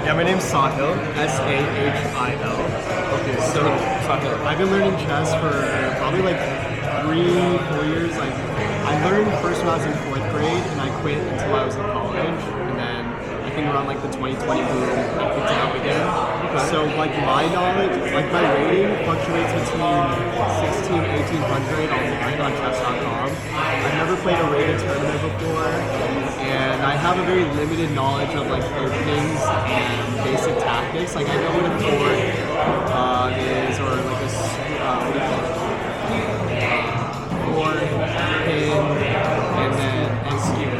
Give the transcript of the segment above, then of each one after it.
Yeah, my name's Sahil, S-A-H-I-L. Okay, So Sahil. I've been learning chess for probably like 3-4 years. Like I learned first when I was in 4th grade, and I quit until I was in college. And then I think around like the 2020 boom, I picked it up again. So like my knowledge, like my rating fluctuates between 16, 1800 online on chess.com. I've never played a rated tournament before, and I have a very limited knowledge of like openings and basic tactics. Like I know what a fork is, or like a what do you call it? Fork, pin, and then skew.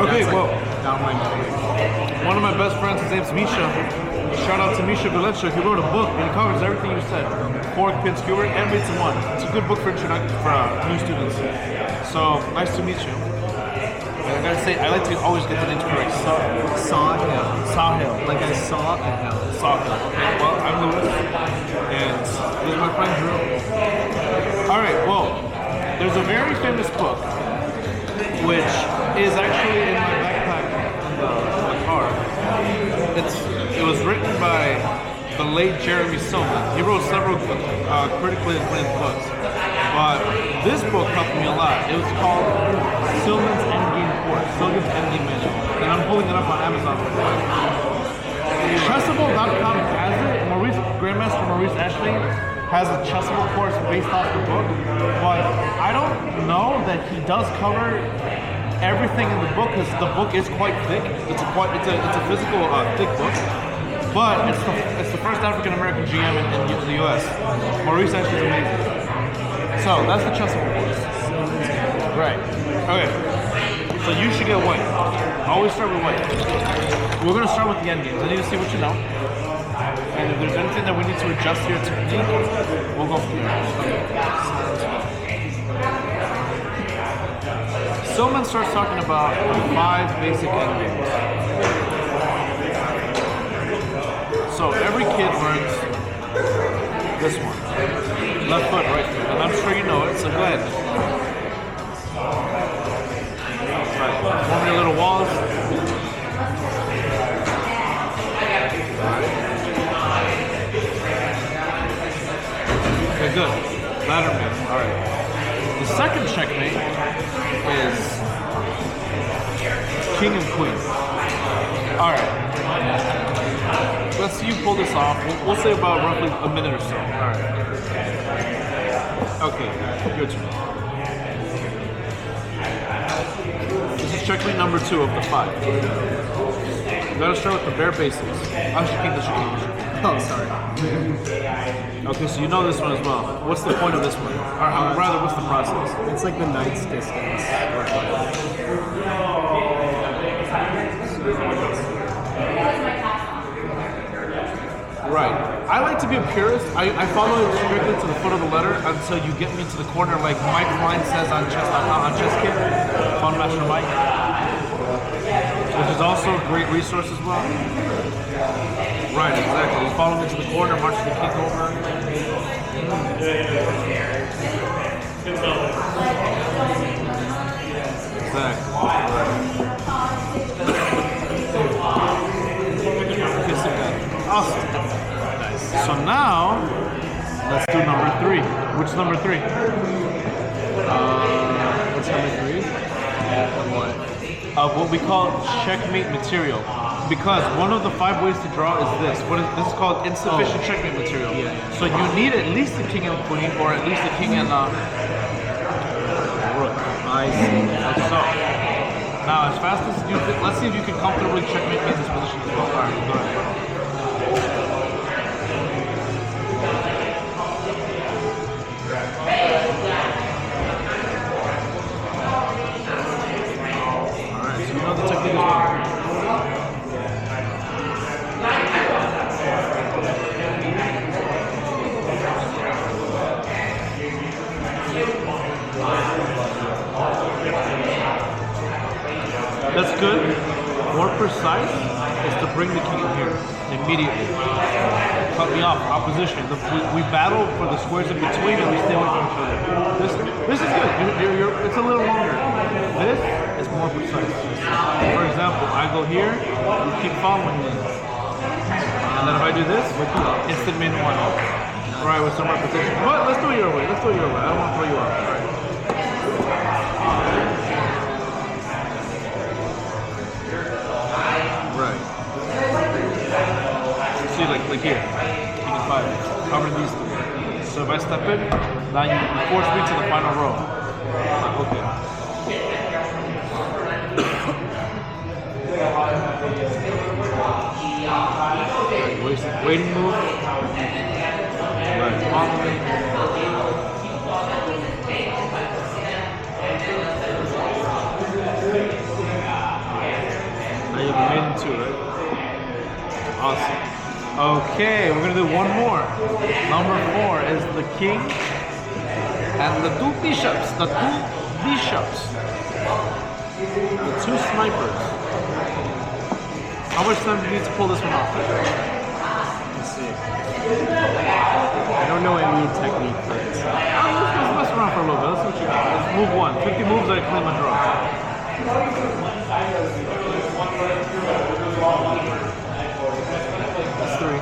Okay, That's, well, down my knowledge. one of my best friends, his name's Misha. Shout out to Misha Valencia. He wrote a book and it covers everything you said. Fork, pin, skewer, and mates in one. It's a good book for introduction for new students. So nice to meet you. And I gotta say, I like to always get the names correct. Sahil. Sahil. Like I saw a hill. Sahil. Okay, well, I'm Louis, and this is my friend Drew. All right, well, there's a very famous book, which is actually in my backpack in the car. It was written by the late Jeremy Silman. He wrote several critically acclaimed books, but this book helped me a lot. It was called Silman's Endgame Course, Silman's Endgame Manual, and I'm pulling it up on Amazon. Chessable.com has it. Grandmaster Maurice Ashley has a Chessable course based off the book, but I don't know that he does cover everything in the book, because the book is quite thick. It's a physical thick book, but it's the first African American GM in the U.S. Maurice Ashley is amazing. So that's the Chessable course. Right. Okay. So you should get white. Always start with white. We're gonna start with the endgames. I need to see what you know. And if there's anything that we need to adjust to your technique, we'll go from there. Silman starts talking about the 5 basic endgames. So every kid learns this one. Left foot, right foot. And I'm sure you know it, so go ahead. Right. Form your little walls. Okay, good. Ladder man. Alright. The second checkmate is king and queen. Alright. Let's see you pull this off. We'll say about roughly a minute or so. Alright. Okay, your turn. This is checkmate number 2 of the 5. You gotta start with the bare basics. That's your king, that's your king, that's your king. Oh, sorry. Okay, so you know this one as well. What's the point of this one? Or rather, what's the process? It's like the knight's distance. Right. I like to be a purist. I follow it strictly to the foot of the letter until you get me to the corner, like Mike Klein says on chess.com, on Chess Kid, Pawn Master Mike, which is also a great resource as well. Right, exactly. You follow me to the corner, march the king over. Exactly. Kissing that. Awesome. Nice. So now, let's do number 3. Which number 3? What's number 3? What we call checkmate material. Because one of the 5 ways to draw is this. This is called insufficient checkmate material. Yeah, yeah. So you need at least the king and queen, or at least the king and rook. I see. So now, as fast as you, let's see if you can comfortably checkmate me in this position as well. All right, go ahead. All right, so you know the technique as well. That's good. More precise is to bring the king in here immediately. Cut me off, opposition. We battle for the squares in between and we stay away from each other. This is good. It's a little longer. This is more precise. For example, I go here, you keep following me. And then if I do this, instant min 1. Right, with some repetition. But let's do it your way. Let's do it your way. I don't want to throw you off. All right. Right. See, like here. You can 5. Cover these two. So if I step in, now you force me to the final row. Okay. Waiting move. Right. Follow me. Now you have remaining 2, right? Awesome. Okay, we're gonna do one more. Number 4 is the king and the 2 bishops. The 2 bishops. The 2 snipers. How much time do you need to pull this one off? Let's see. I don't know any technique for this. Let's mess around for a little bit. Let's see what you got. Let's move 1. 50 moves, I claim a draw. That's 3.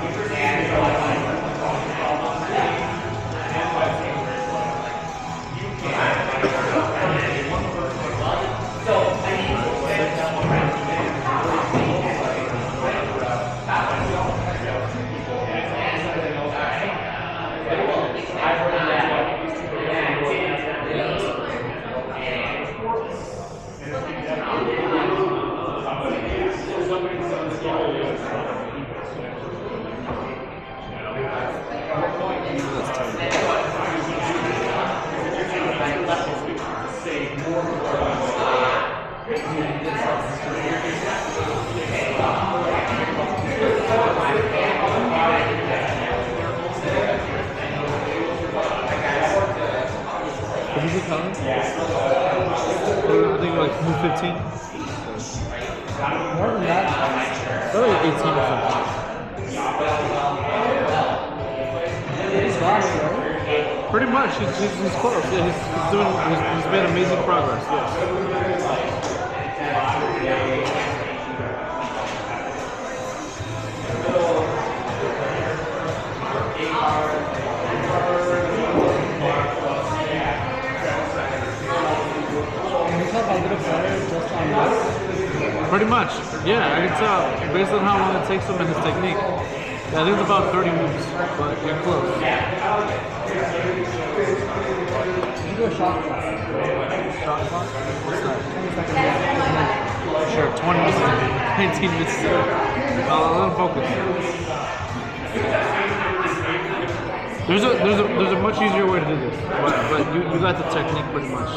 Did you get counting? I think like move 15. More than that. Probably 18 or something. He's right, right? Pretty much, he's close. Yeah, he's made amazing progress. Yes. Can you tell if I did a better just on this? Pretty much. Yeah, I can tell based on how long it takes him and his technique. Yeah, I think it's about 30 moves, but you're close. You do a shot clock. Shot clock? What's that? 20 seconds. Sure, 20 Mississippi, 19 Mississippi. Let him focus. There's a much easier way to do this, but you got the technique pretty much.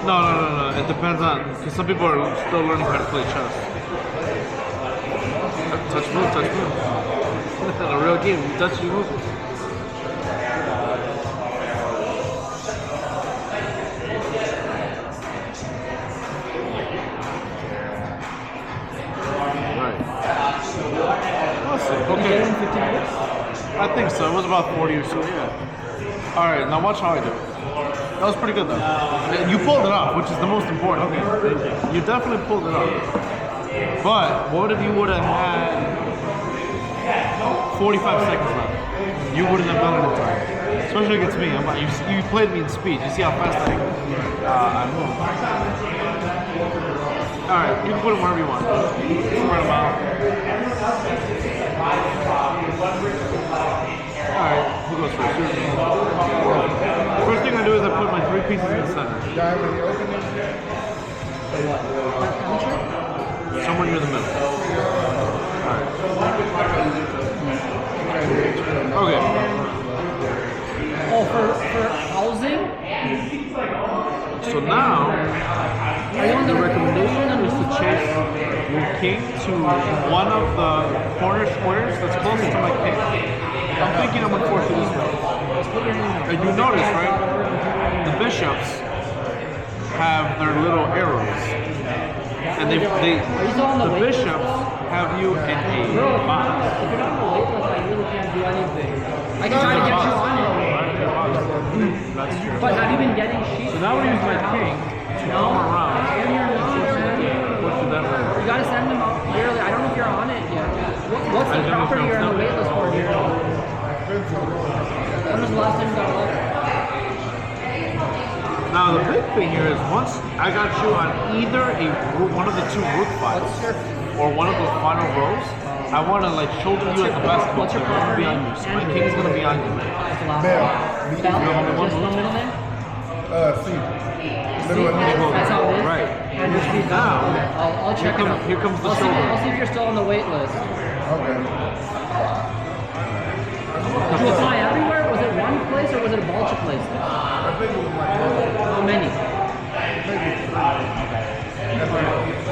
No. It depends on, because some people are still learning how to play chess. Touch move. A real game, you touch, you move. Right. Let's see. Okay. I think so. It was about 40 or so, yeah. Alright, now watch how I do it. That was pretty good though. You pulled it off, which is the most important. Okay. You definitely pulled it off. But what if you would have had 45 seconds left? You wouldn't have done it in time. Especially against me. I'm like, you played me in speed. You see how fast I move. Alright, you can put them wherever you want. Spread them out. Alright, who goes first? First thing I do is I put my 3 pieces in the center. Somewhere near the middle. Alright. Okay. Oh, for housing? So now, Are you on the the recommendation is to chase your king to one of the corner squares that's closest to my king. I'm thinking I'm gonna force it this way. And you notice, right? The bishops have their little arrows. And the bishops have you in a box. If you're not on the wait list, I really can't do anything. I can try to get you on it. That's true. But have you been getting sheets? So now I'm gonna use my king to come around. Maybe you're not, man. Push it that way. You gotta send them out yearly. I don't know if you're on it yet. What's the property you're on the wait list for here? When was the last time you got luck? Now the big thing here is once I got you on either one of the two rook files or one of the final rows, I want to like shoulder you at the best. What's your I'm gonna be property? on you. So my king's gonna be on you. What's the last Bell. one? Bell? Just no middle name? C. See, Middle and that's how it is? Right. And just be Now, I'll check it out. here comes the I'll see, shoulder. I'll see if you're still on the wait list. Okay. Did you apply everywhere? Was it one place or was it a bunch of places? I think it was like How many?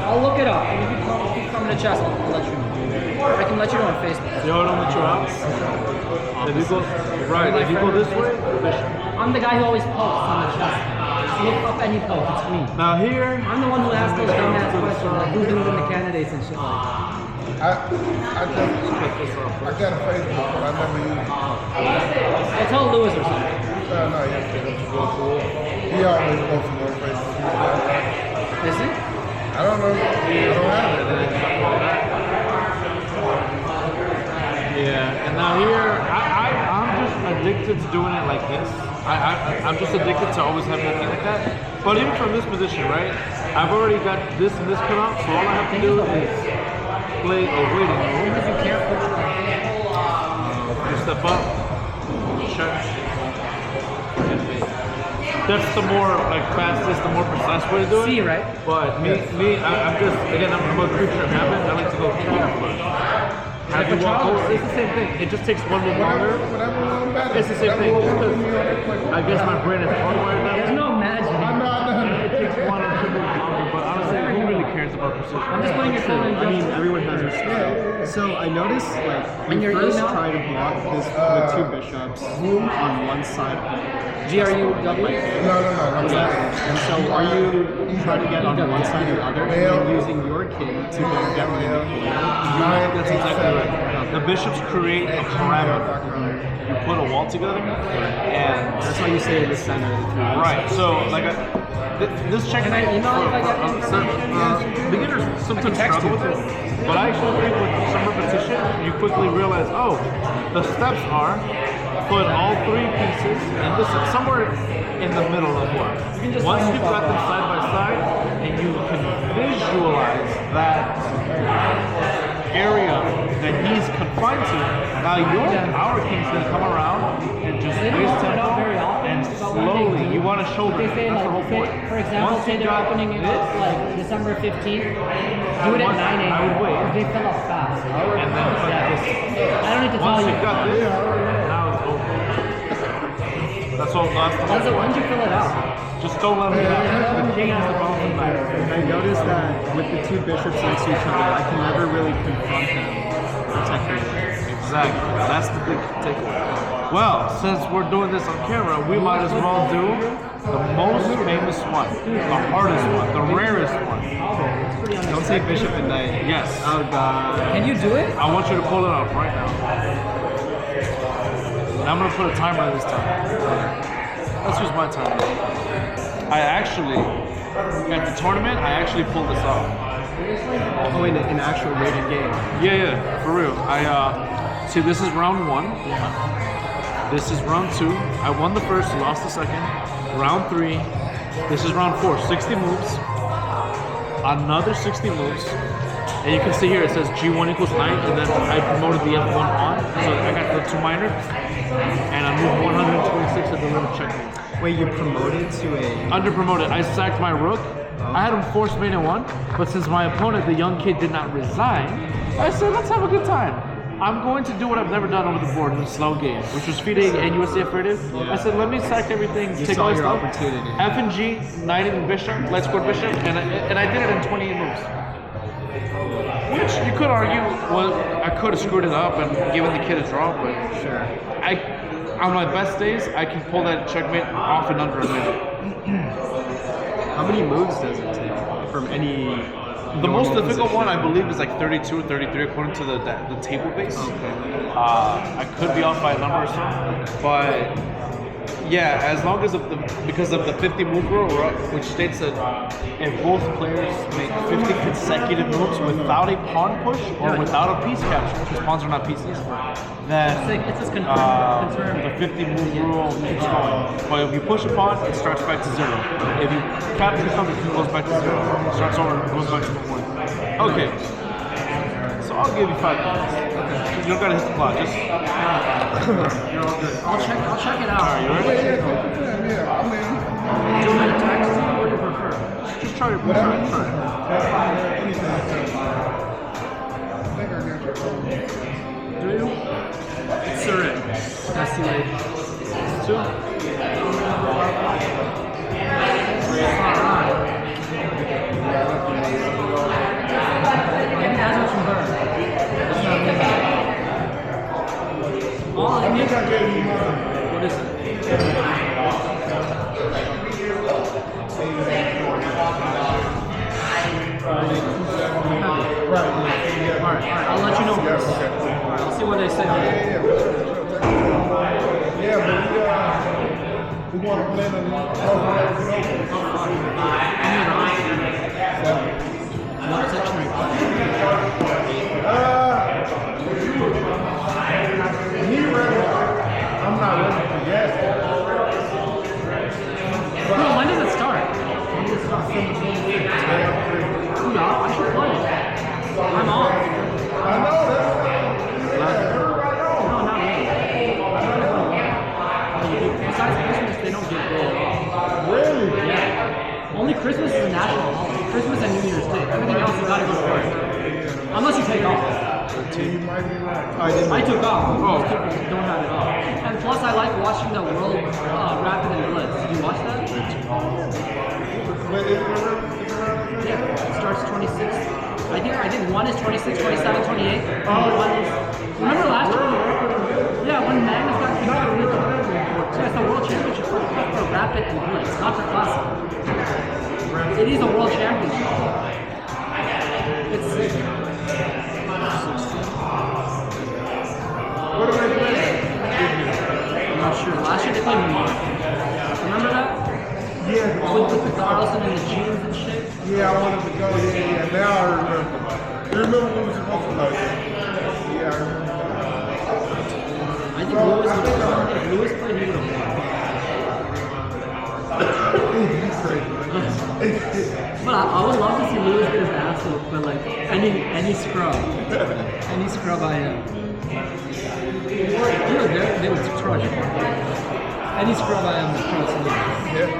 I'll look it up. And if you come to chess, I'll let you know. I can let you know on Facebook. You know what I'm gonna try? If you go right, if you go this way, bishop. I'm the guy who always posts on the chess. Just look up any post. It's me. Now here, I'm the one who asks those dumbass questions, like who's gonna win the candidates and shit like that. I got a Facebook, but I never used it. I'll tell Lewis or something. No, yeah, he always posts on Facebook. Is he? I don't know. I don't have it. yeah, and now here, I'm just addicted to doing it like this. I'm just addicted to always having a king like that. But even from this position, right? I've already got this and this come out, so all I have to do is play a waiting move. Because you can't push it. You step up, check, and bait. That's the more like fastest, the more precise way to do it. C, right? But I'm just again I'm a creature of habit. I like to go counter first. Have you walk over? It's the same thing. It just takes one move longer. It's the same thing. I guess my brain is hardwired that There's way. no magic. It takes one or two moves longer, but honestly, who really cares about precision? I'm just putting your phone in. I mean, everyone has their style. So I noticed, like, And you your first email? try to block this with two bishops on one side of it. GRUW? No. And so are you trying to get on one side or the other and then using your king to then get rid of it? That's exactly right. The bishops create a parameter. You put a wall together, and That's why you say in the center of the three. right. So like this check. Can I email you if I get the information? Beginners sometimes struggle with it, but I actually think with some repetition, you quickly realize, oh, the steps are put all three pieces in this somewhere in the middle of one. Once you've got them side by side, and you can visualize that area that he's confined to, now our king's gonna come around and just They don't waste open it up tempo very often, and but when they slowly do, you want to shoulder. They say That's the whole like, point. for example, Once say you they're got opening it up like December 15th, do it at 9 a.m. I would wait. They fill up fast. And then Yeah. I don't need to tell once you. you've got this, now it's over. That's all. Once you fill it out. Just don't let me down. The king has to bounce him back. I noticed that with the two bishops next to each other, I can never really confront them technically. Exactly. That's the big takeaway. Well, since we're doing this on camera, we might as well do the most famous one, the hardest one, the rarest one. Don't say bishop and knight. Yes. Oh god. Can you do it? I want you to pull it off right now. And I'm gonna put a timer this time. Let's use my timer. I actually, at the tournament, I actually pulled this off. Oh, in an actual rated game. Yeah, for real. See, this is round one. This is round two. I won the first, lost the second. Round three. This is round four. 60 moves. Another 60 moves. And you can see here it says G1 equals knight, and then I promoted the F1 on. So I got the two minor. And I moved 126 at the little checkmate. Wait, you promoted to a... Under promoted. I sacked my rook. I had him force mate in one, but since my opponent, the young kid, did not resign, I said, let's have a good time. I'm going to do what I've never done over the board in a slow game, which was FIDE and USA Affirmative. I said, let me sack everything, You take saw all my your stuff. opportunity. F and G, Knight and Bishop, Light Square Bishop, and I did it in 28 moves. Which you could argue, well, I could have screwed it up and given the kid a draw, but Sure. on my best days, I can pull that checkmate off in under a minute. How many moves does it take from any? The most normal difficult one, position? I believe, is like 32 or 33 according to the table base. Okay. I could be off by a number or so, but yeah, as long as because of the 50 move rule, which states that if both players make 50 consecutive moves without a pawn push or without a piece capture, because pawns are not pieces, then It's just confirmed. the 50 move rule keeps going. But if you push a pawn, it starts back to 0. If you capture something, it goes back to 0. Starts over, goes back to 1. Okay. So I'll give you 5 minutes. You don't gotta hit the clock. Just You're all good. I'll check it out. you ready? Yeah, I mean, Do you want me to text? What do you prefer? Just try to whatever. try. I think I got your phone. Do you? It's Surin. That's the way. Maybe that's what you heard. It's not me. All I I need. think I gave you mine. What is it? Alright, I'll let you know first. Alright, I'll see what they say on it. Yeah, but we want to play them. What section are you playing? I'm not ready for yet. No, when does it start? No, I should play it. I'm on. I know that's No, not really. Besides Christmas, they don't get gold at all. really. Yeah. Only Christmas is a national holiday. Christmas and New Year's Day. Everything else you gotta go to work. Unless you take off. You might be right. I took off. Most people don't have it off. And plus, I like watching the World Rapid and Blitz. Did you watch that? But Yeah. It starts 26th. I think one is 26, 27, 28. One is. Remember last year? Yeah, when Magnus got kicked out of the league. So it's the World Championship for Rapid and Blitz, not for Classic. It is a World Championship. It's sick. what am I doing? I'm not sure. Last year they played New York. Remember that? Yeah, With the Carlson and the jeans and shit? yeah, I wanted to go. Yeah. Now I remember. You remember what we were supposed to like? Yeah, I remember. I think Lewis would have won. If Lewis played, he would have won. But I would love to see Lewis get his ass whooped, but like any scrub. Any scrub I am. They would crush him. Any scrub I am would crush Lewis. Yeah.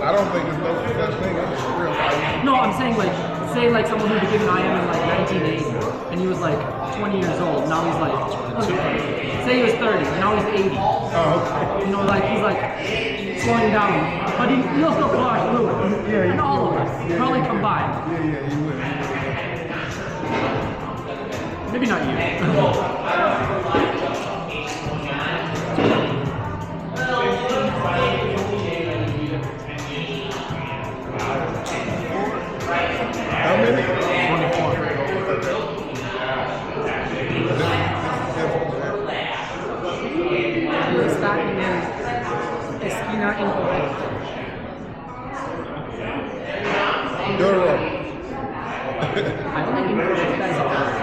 I don't think there's no such thing as real life. No, I'm saying like, say like someone who became an IM in like 1980, and he was like 20 years old. Now he's like, say he was 30, and now he's 80. Oh, okay. You know, like he's like slowing down, but he'll still crush Lewis. Yeah, And all of us, probably combined. Yeah, you would. Maybe not you. How many? 24. Está en esquina incorrecta. Duro. I don't think incorrecta is a word.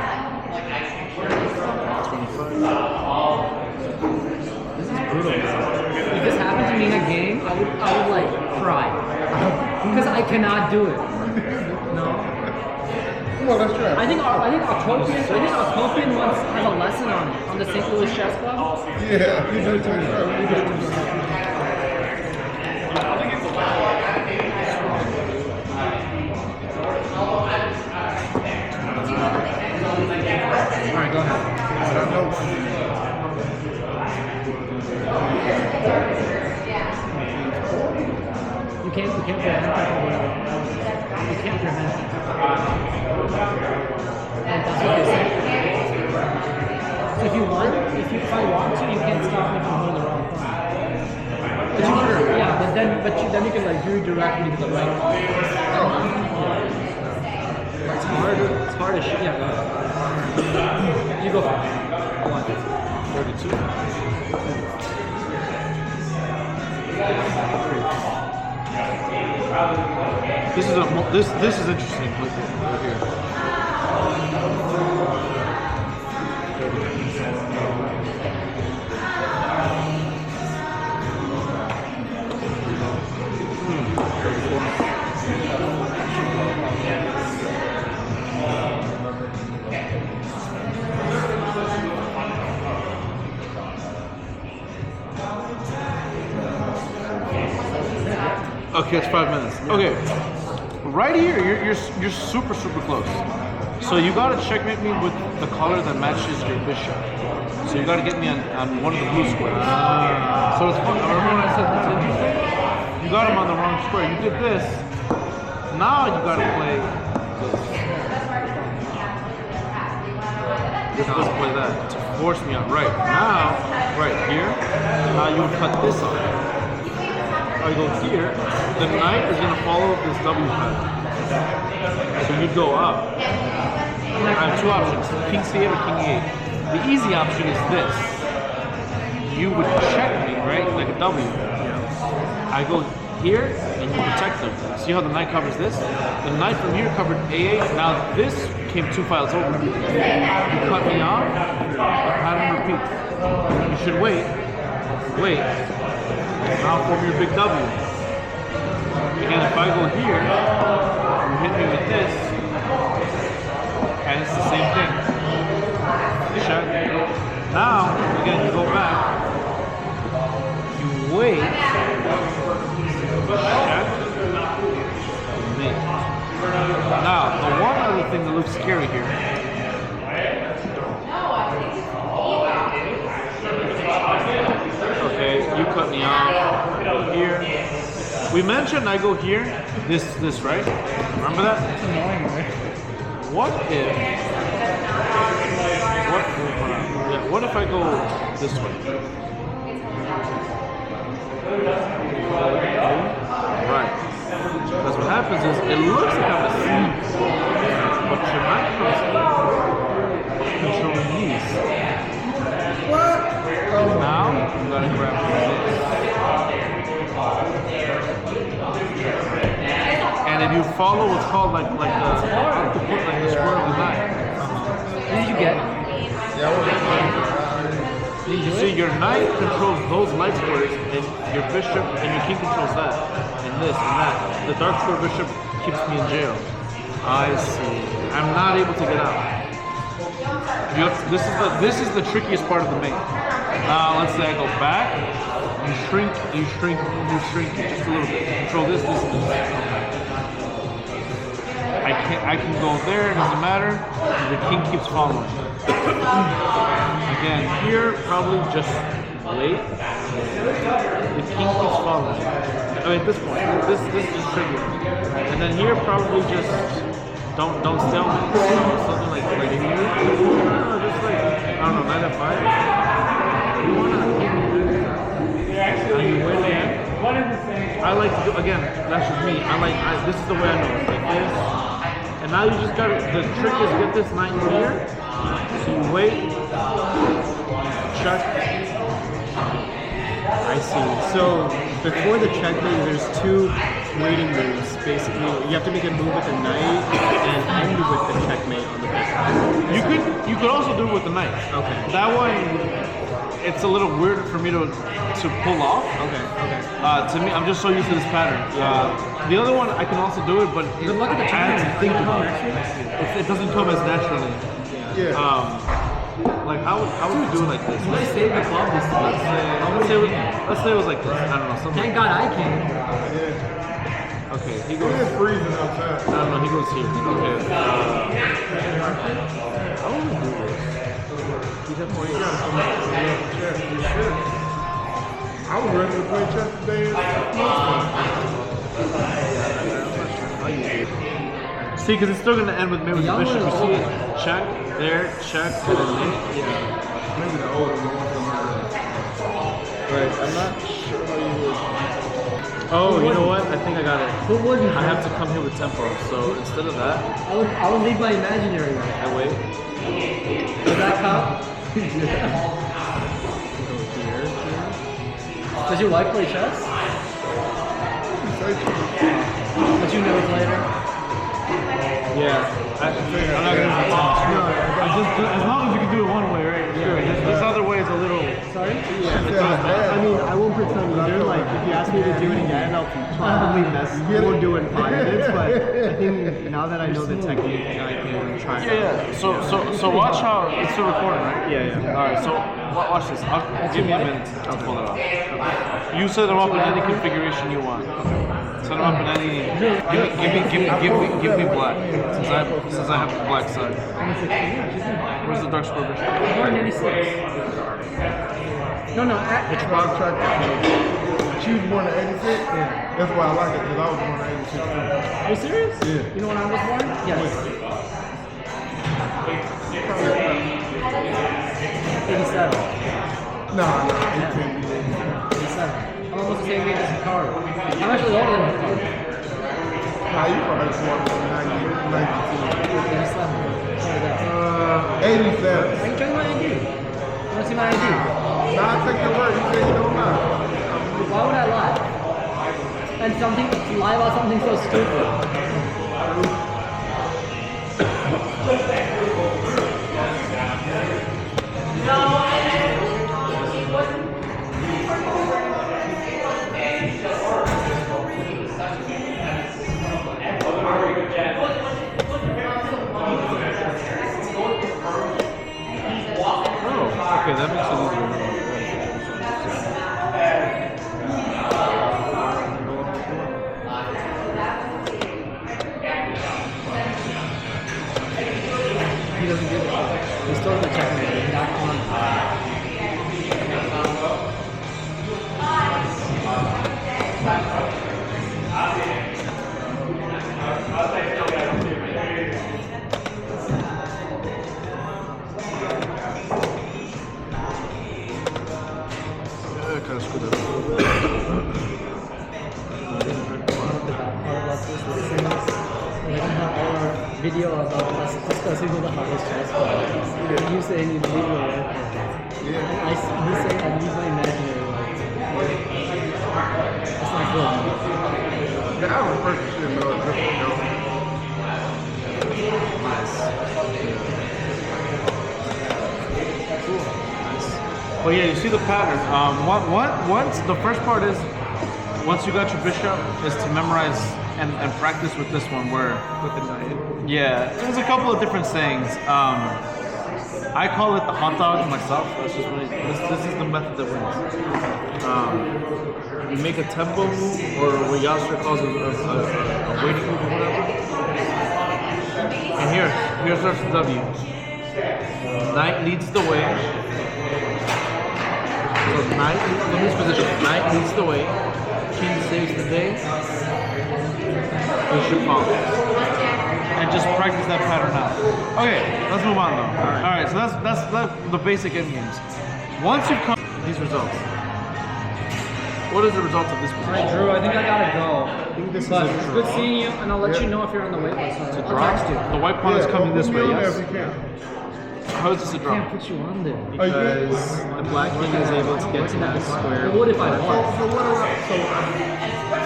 This is brutal. If this happened to me in a game, I would like cry. Because I cannot do it. No. Come on, let's try. I think Okopian once has a lesson on the St. Louis Chess Club. Yeah, you know, try. You can't put your hand tap or whatever. You can't put your hand tap. And that's what they say. So if I want to, you can't stop me from holding the wrong thumb. But you can, yeah, then you can like redirect me to the right. It's hard as shit. Yeah, go ahead. You go first. 32. This is interesting right here. Okay, it's 5 minutes. Okay, right here, you're super close. So you gotta checkmate me with the color that matches your bishop. So you gotta get me on one of the blue squares. So it's fun. Remember when I said that's interesting? You got him on the wrong square. You did this. Now you gotta play this. Let's play that to force me out. Right now, right here. Now you would cut this off. I go here, the knight is going to follow this W pattern. So you'd go up. I have two options, king c8 or king e8. The easy option is this. You would check me, right, like a W. I go here, and you protect them. See how the knight covers this? The knight from here covered a8. Now this came 2 files over. You cut me off, the pattern repeats. You should wait. Now form your big W. Again, if I go here, you hit me with this, and it's the same thing. Check. Now, again, you go back, you wait, check, mate. Now, the one other thing that looks scary here. Okay, you cut me off. I go here. We mentioned I go here. This, right? Remember that? It's annoying, right? What if I go this way? Right. Because what happens is it looks like I'm a C, but your knight comes controlling these. What? Now you gotta grab this. And if you follow what's called like the square of the knife. What did you get? Yeah, You see, your knight controls those light squares, and your bishop and your king controls that, and this and that. The dark square bishop keeps me in jail. I see. I'm not able to get out. This is the trickiest part of the mate. Now let's say I go back, you shrink it just a little bit. Control this. I can go there, it doesn't matter. The king keeps following. Again, here probably just wait. The king keeps following. I mean, at this point, this is triggered. And then here probably just don't stalemate. Something like here. Just like I don't know, 9 to 5. You wanna you win again. I like to do again, that's just me. This is the way I know it. Like this. And now you just got the trick is get this knight here. So you wait, check. I see. So before the checkmate, there's 2 waiting moves. Basically, you have to make a move with the knight and end with the checkmate on the bishop. You could also do it with the knight. Okay. That one, it's a little weird for me to pull off. Okay. To me, I'm just so used to this pattern. The other one, I can also do it, but Good luck at the I have to think about it. checkmate. It doesn't come as naturally. Yeah. Like how would you do it like this? When I saved the club this time, Let's say it was like this. I don't know. Something. thank God I came. Yeah. Okay, he It goes. is freezing outside. I don't know. He goes here. Okay. How would we do this? Well, you gotta come up with a chair. You should. I was ready to play chess today. See, because it's still going to end with me with the bishop. You see it? Check, there, check, and then mate. Maybe the older one. But I'm not sure how you would. Oh, you know what? I think I got it. Who would you? I have to come here with tempo. So instead of that, I would leave my imaginary one. I wait. Does that count? Does your wife play chess? But you know it later. Yeah. I'm not going to as long as you can do it one way, right? Sure. This other way is a little... Sorry? Yeah. I mean, I won't pretend either. Like, if you ask me to do it again, I'll probably mess. I won't do it in 5 minutes, but I think now that I know the technique, I can try it. Yeah. So watch how it's still recording, right? Yeah. All right. So watch this. Give me a minute to pull it off. You set them up in any configuration you want. Set them up in any. Give me black. Since I have the black side. Where's the dark square? Born in 86. No. It's about track. She was born in 86? Yeah. That's why I like it, because I was born in 86 too. Are you serious? Yeah. You know when I was born? Yes. 87. Nah, it Yeah. can't be 87. 87. I'm almost the same age as Hikaru. I'm actually older than Hikaru. Nah, you probably born in 92. 87. 87. I can check my ID. You want to see my ID? Nah, I take the word. You say you don't lie. Why would I lie? And lie about something so stupid. Okay, that makes it easier. He doesn't give it. He's still in the checkmate. He's not on. Kind of screwed up. Video about us discussing who the hardest chess player is. You saying you leave your work. Yeah. He's saying I use my imaginary life. That's not good. The average person should know it's different, though. But yeah, you see the pattern. Once the first part is, once you got your bishop, is to memorize and practice with this one where With the knight. yeah, there's a couple of different sayings. I call it the hot dog myself. That's just what this is the method that wins. You make a tempo move, or what Yasser calls a waiting move or whatever. And here's our W. Knight leads the way. So knight, look at this position. Knight leads the way. King saves the day. Bishop follows. And just practice that pattern out. Okay, let's move on though. All right, so that's the basic endgames. Once you've come these results, what is the result of this position? Alright, Drew, I think I gotta go. I think this But is a it's draw. good seeing you, and I'll let you know if you're on the wait list. I'll Draw? text you. The white pawn is coming this way, yes? If you can. How is this a I draw? can't put you on there. Because the black king is able to get to that square. What if I So, won? so what are,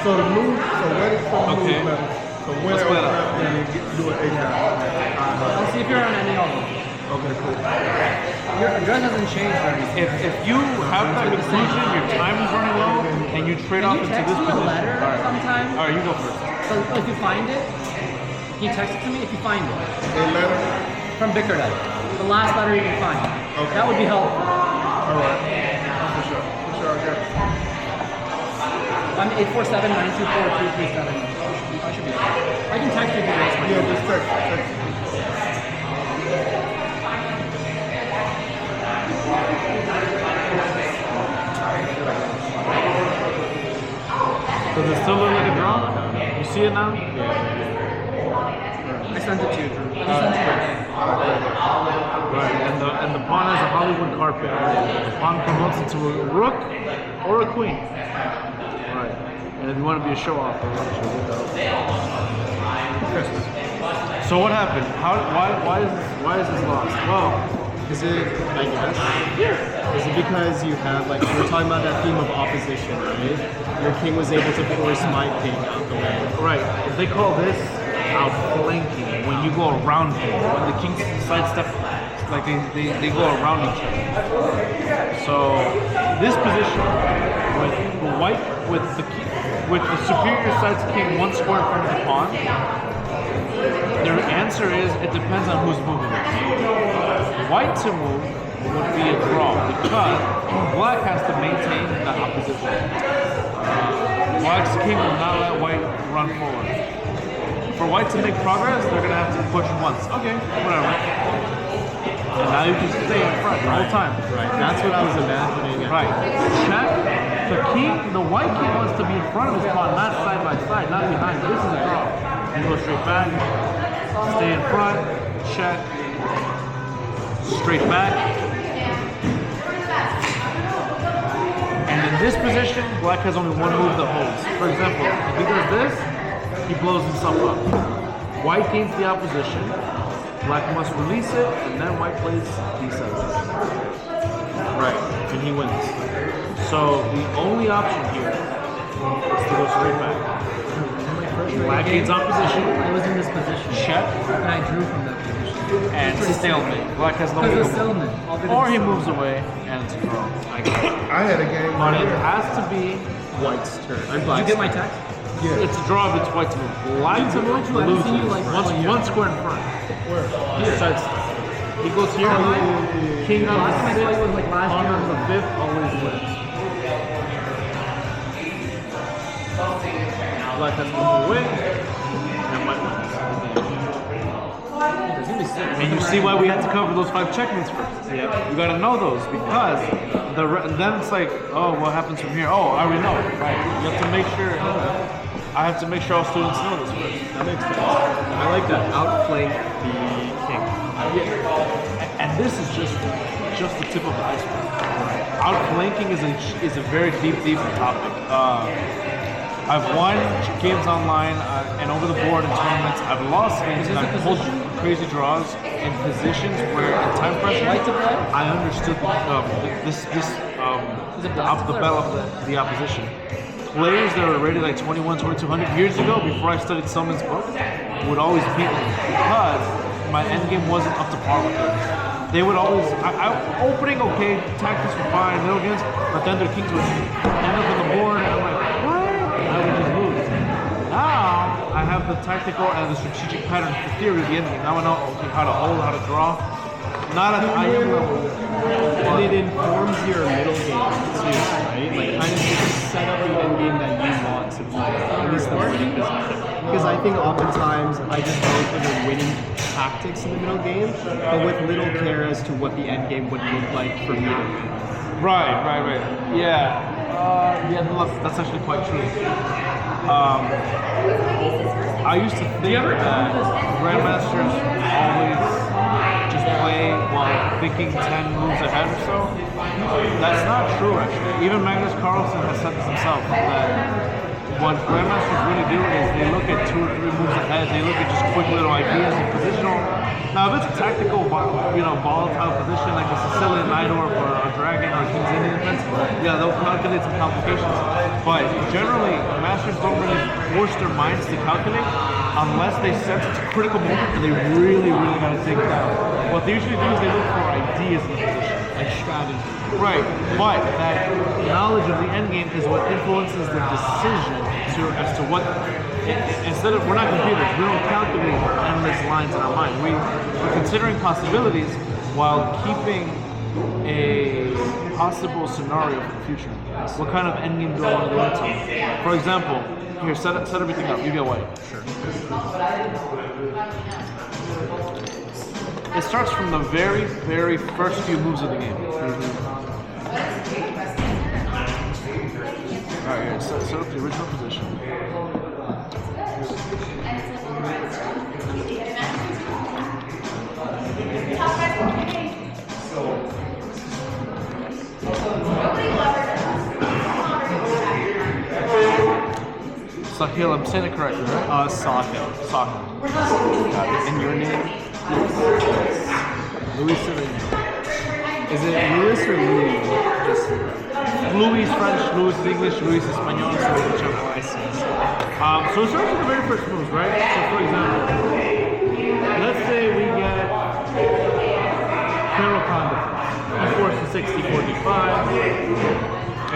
so the move, so what is from Okay. move level? So when Let's else play that. can you do an 8 I'll see if you're on any of them. Okay, cool. Your address hasn't changed or anything. If you have that conclusion, your time is running low, and you trade off Can you into text this me a position. letter sometime? All right, you go first. So if you find it, can you text it to me if you find it? A letter? From Bickerdite. The last letter you can find. Okay. That would be helpful. All right. For sure. For sure, I got it. I'm 847-924-337. I should be fine. I can text you if you ask my Yeah, just text me. Does it still look like a draw? You see it now? I sent it to you, Drew. Right, and the pawn has a Hollywood carpet. The pawn promotes into a rook or a queen. Right, and if you want to be a show off, so what happened? Why is this lost? Well, Is it, I guess? Is it because you have, like, we're talking about that theme of opposition, right? Your king was able to force my king out the way. right, they call this outflanking, when you go around him. When the king sidestep, like they go around each other. So this position with the white with the superior side's king one square in front of the pawn, their answer is it depends on who's moving it. White to move would be a draw because black has to maintain the opposition. Black's king will not let white run forward. For white to make progress, they're gonna have to push once. Okay, whatever. And now you can stay in front the whole time. Right, that's what I was imagining. Right. Check. The white king wants to be in front of his pawn, not side by side, not behind. This is a draw. You go straight back, stay in front, check, straight back. And in this position, black has only one move that holds. For example, if he does this, he blows himself up. White gains the opposition. Black must release it, and then white plays d7. Right, and he wins. So the only option here is to go straight back. Black gains opposition. I was in this position. Check. And I drew from that position. And stalemate. Black has no Because of move. stalemate. Or he moves away, and it's a draw. I had a game. But it where- has to be White's turn. Did you get my text? It's a draw if it's white to move. Black to move, I haven't seen you, loses. like, One square in front. Where? Here. He goes here. King on Last time I the saw you sixth, was like last pawn year. on the fifth, always wins. Black has to move away, and white wins. And you see why we had to cover those 5 checkmates first. Yeah. You gotta know those because then it's like, oh, what happens from here? Oh, I already know. Right. You have to make sure. I have to make sure all students know this first. That makes sense. I like that. Outflank the king. And this is just the tip of the iceberg. Outflanking is a very deep topic. I've won games online and over the board in tournaments. I've lost games and I've pulled crazy draws in positions where in time pressure I understood the opposition. Players that were rated like 21, 2200 years ago, before I studied Summons' book, would always beat me because my endgame wasn't up to par with them. They would always, opening okay, tactics were fine, middle games, but then their kings would end up on the board, and I'm like, what? I would just lose. Now, I have the tactical and the strategic pattern for theory of the endgame. Now I know how to hold, how to draw. Not at the IM level. And it informs your middle game too, right? Like kind of just set up the end game that you want to play, at least the winning position. Because I think oftentimes I just go for the winning tactics in the middle game, but with little care as to what the end game would look like for me to win. Right. Yeah. That's actually quite true. I used to think that grandmasters always just play while thinking 10 moves ahead or so. That's not true, actually. Even Magnus Carlsen has said this himself, that what grandmasters really do is they look at 2 or 3 moves ahead. They look at just quick little ideas and positional. Now, if it's a tactical, volatile position like a Sicilian Knight or a Dragon or a King's Indian defense, yeah, they'll calculate some complications. But generally, masters don't really force their minds to calculate unless they sense it's a critical moment and they really got to take it down. What they usually do is they look for ideas in the position, like strategy. Right, but that knowledge of the endgame is what influences the decision as to what. Instead of, we're not computers, we don't calculate endless lines in our mind. We're considering possibilities while keeping a possible scenario for the future. What kind of endgame do I want to go into? For example, here, set everything up. You get white. Sure. It starts from the very first few moves of the game. Alright, here, set up the original position. Sahil, I'm saying it correctly, right? Sahil. Sahil. And your name? Louis Cyril. Is it Louis or Louis? Just Louis French, Louis English, Louis Espanol, so whichever. I see. So it starts with the very first moves, right? So for example, let's say we get Pharaoh Khan defense. E4 to 64 D5,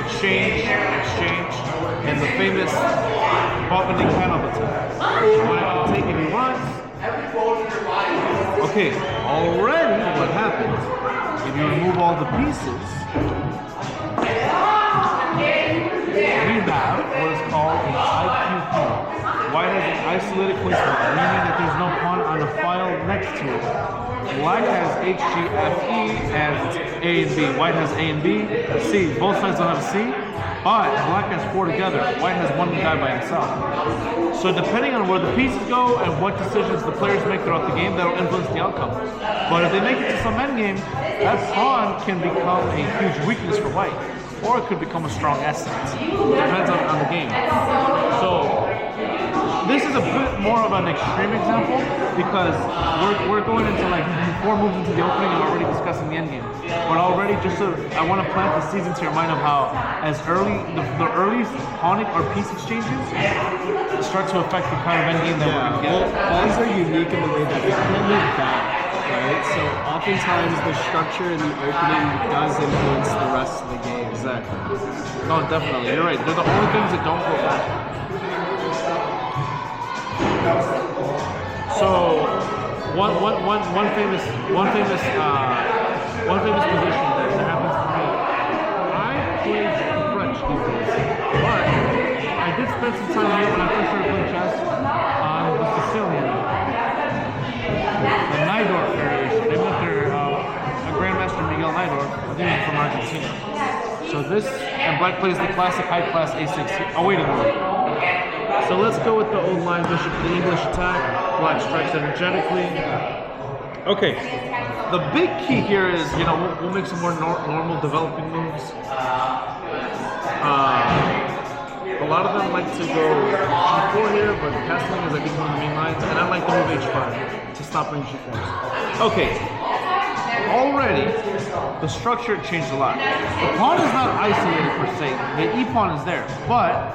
exchange, and the famous opening panel attack. When I can take it he wants. Okay, already what happens, if you remove all the pieces, we have what is called an IQP. White has an isolated placement, meaning that there's no pawn on the file next to it. Black has H, G, F, E, and A and B. White has A and B, C. Both sides don't have C, but Black has 4 together. White has 1 guy by himself. So depending on where the pieces go and what decisions the players make throughout the game, that'll influence the outcome. But if they make it to some endgame, that pawn can become a huge weakness for White, or it could become a strong asset. Depends on the game. So this is a bit more of an extreme example because we're going into like 4 moves into the opening and already discussing the endgame. But already, just so I want to plant the seeds into your mind of how as early the earliest pawn or piece exchanges start to affect the kind of endgame that we're going to get. Well, pawns are unique in the way that they can't move back, right? So oftentimes the structure in the opening does influence the rest of the game. Exactly. No, definitely. You're right. They're the only things that don't go back. So one famous position that happens to me. I played French these days, but I did spend some time here when I first started playing chess on the Sicilian, the Najdorf variation. They went there, a Grandmaster Miguel Najdorf, I think he's from Argentina. So this, and Black plays the classic high class A6 awaiting move. So let's go with the old line bishop, the English attack. Black strikes energetically. Okay, the big key here is, we'll make some more normal developing moves. A lot of them like to go G4 here, but the castling is I think one of the main lines, and I like to move H5 to stop bringing G4s. Okay, already the structure changed a lot. The pawn is not isolated per se. The E pawn is there, but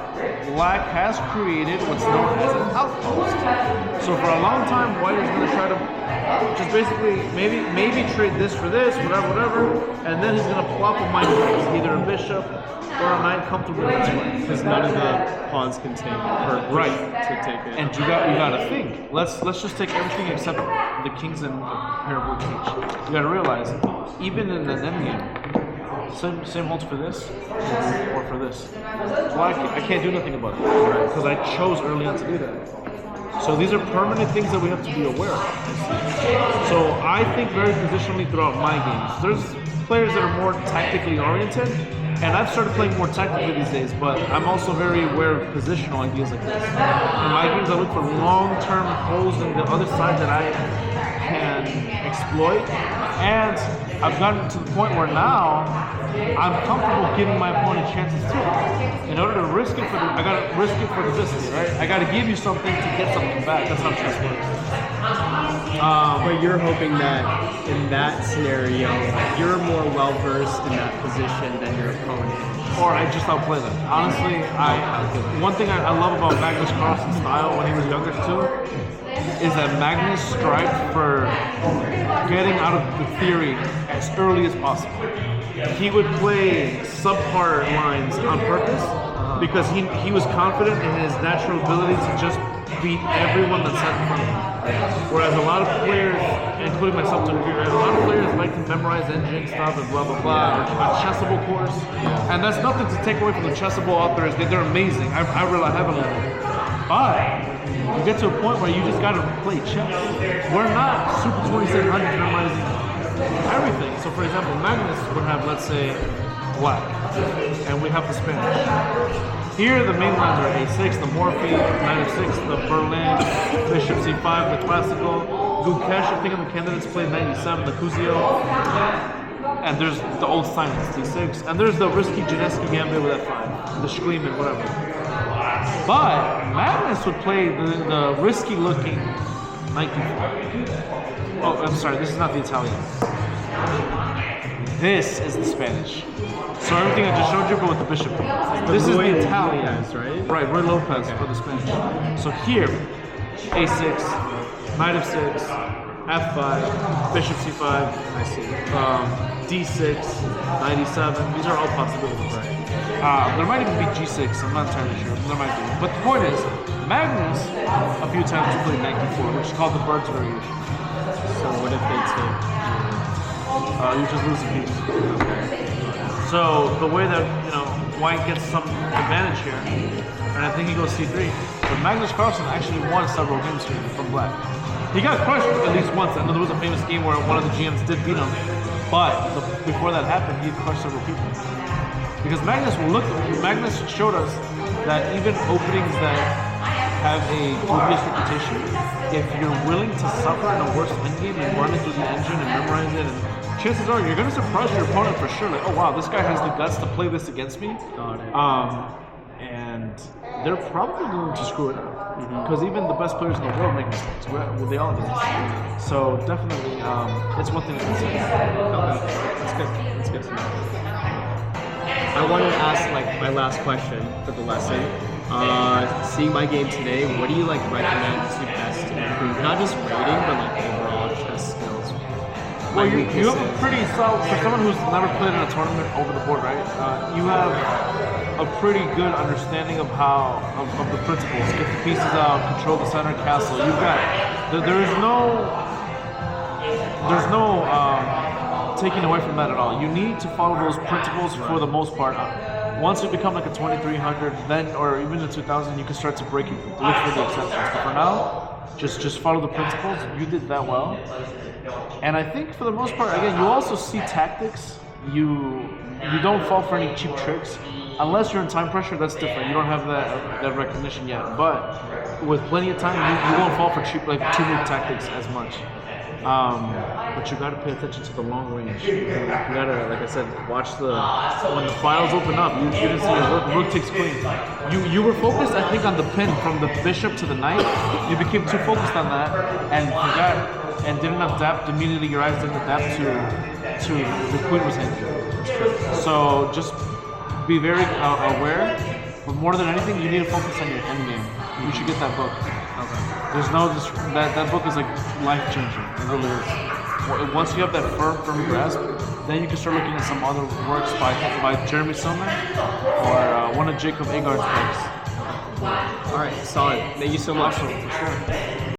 Black has created what's known as an outpost. So for a long time, White is going to try to just basically maybe trade this for this, whatever, and then he's going to plop a minor piece, either a bishop or a knight comfortably this way. Because none of the pawns can take or right to take it. And you got to think. Let's just take everything except the kings and the pair of rooks each. You got to realize, even in an endgame, same holds for this or for this. Well, I can't do nothing about it because I chose early on to do that. So these are permanent things that we have to be aware of. So I think very positionally throughout my games. There's players that are more tactically oriented, and I've started playing more tactically these days, but I'm also very aware of positional ideas like this. In my games, I look for long-term holes in the other side that I can exploit, and I've gotten to the point where now I'm comfortable giving my opponent chances too. In order to risk it I gotta risk it for the business, right? I gotta give you something to get something back. That's how chess works. But you're hoping that in that scenario, you're more well versed in that position than your opponent. Or I just outplay them. Honestly, one thing I love about Magnus Carlsen's style when he was younger too is that Magnus strived for getting out of the theory as early as possible. He would play subpar lines on purpose because he was confident in his natural ability to just beat everyone that's sat in front of him. Whereas a lot of players, including myself to a degree, a lot of players like to memorize engine stuff and blah blah blah, or a chessable course. And that's nothing to take away from the chessable authors. They're amazing. I rely heavily on them. But you get to a point where you just gotta play chess. We're not Super 2700 memorizing everything. So for example, Magnus would have, let's say, Black, and we have the Spanish. Here, the main lines are A6, the Morphe, Knight of 6, the Berlin, Bishop C5, the classical, Gukesh, I think of the candidates played 97, the Kuzio, and there's the old silence, D6, and there's the risky Janeski Gambit with F5, the Schliemann, whatever. But Magnus would play the risky looking Knight D4. Oh, I'm sorry, this is not the Italian. This is the Spanish. So everything I just showed you, but with the bishop. This is the Italian. Lopez, right? Right, Roy Lopez for the Spanish. So here, A6, Knight of 6, F5, Bishop C5, I see. D6, 97. These are all possibilities. Right. There might even be G6. I'm not entirely sure. There might be. But the point is, Magnus a few times played 94, which is called the bird's variation. So what if they take? You just lose a piece. So the way that White gets some advantage here, and I think he goes C3. But Magnus Carlsen actually won several games here from Black. He got crushed at least once. I know there was a famous game where one of the GMs did beat him, but before that happened, he crushed several people. Because Magnus showed us that even openings that have a dubious reputation, if you're willing to suffer in a worse endgame and run it through the engine and memorize it, and chances are you're going to surprise your opponent for sure. Like, oh wow, this guy has the guts to play this against me. And they're probably going to screw it up. Because even the best players in the world make mistakes. Well, they all do. So definitely, it's one thing to consider. Okay, that's good. That's good to know. I wanted to ask my last question for the lesson. Seeing my game today, what do you recommend to best improve? Not just rating, but overall chess skills. Well, you have a pretty solid, for someone who's never played in a tournament over the board, right? You have a pretty good understanding of of the principles. Get the pieces out, control the center castle. You've got, there's no taking away from that at all. You need to follow those principles for the most part. Once you become a 2300, then, or even a 2000, you can start to look for the exceptions. But for now, just follow the principles. You did that well. And I think for the most part, again, you also see tactics. You don't fall for any cheap tricks. Unless you're in time pressure, that's different. You don't have that recognition yet. But with plenty of time, you won't fall for cheap, 2-move tactics as much. But you gotta pay attention to the long range. You gotta, like I said, watch when the files open up. You didn't see the rook takes queen. You were focused, I think, on the pin from the bishop to the knight. You became too focused on that and forgot and didn't adapt immediately. Your eyes didn't adapt to the queen was hanging. So just be very aware. But more than anything, you need to focus on your endgame. You should get that book. Okay. There's no that book is life changing. It really is. Once you have that firm grasp, then you can start looking at some other works by Jeremy Silman or one of Jacob Agard's books. All right, solid. Thank you so much. For sure.